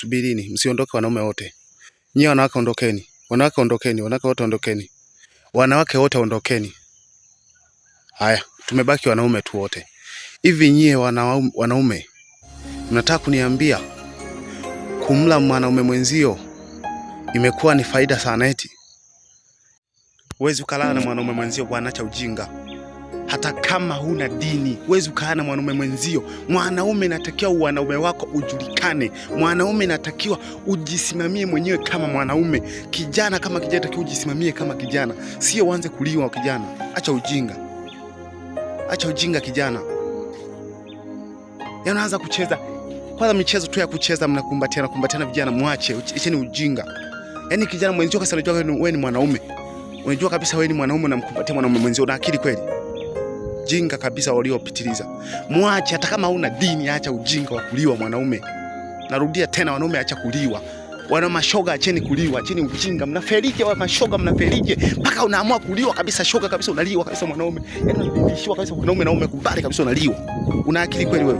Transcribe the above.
Subirini, msiondoke wanaume wote. Nyie wanawake ondokeni. Wanawake ondokeni, wanawake wote ondokeni. Wanawake wote ondokeni. Haya, tumebaki wanaume tu wote. Hivi nyie wanaume mnataka kuniambia kumla mwanaume mwenzio imekuwa ni faida sana eti? Huwezi ukalala na mwanaume mwenzio bwana, acha ujinga. Hata kama huna dini, huwezi ukalala na mwanaume mwenzio. Mwanaume natakiwa wanaume wako ujulikane. Mwanaume natakiwa ujisimamie mwenyewe kama mwanaume. Kijana kama kijana natakiwa ujisimamie kama kijana. Sio uanze kuliwa kijana. Acha ujinga. Acha ujinga kijana. Yanaanza kucheza. Kwanza michezo tu ya kucheza mnakumbatiana vijana, mwache. Hicho ni ujinga. Yaani kijana mwenzio kasa unajua wewe ni mwanaume. Unajua kabisa wewe ni mwanaume na mkumbatia mwanaume mwenzio, na akili kweli? Jinga kabisa waliopitiliza. Mwache hata kama huna dini, acha ujinga wa kuliwa mwanaume. Narudia tena, wanaume acha kuliwa. Wana mashoga acheni kuliwa, acheni ujinga. Mnaferike wa mashoga, mnaferike mpaka unaamua kuliwa kabisa, shoga kabisa unaliwa kabisa mwanaume. Yaani unabishwa kabisa mwanaume na umekubali kabisa unaliwa. Una akili kweli wewe?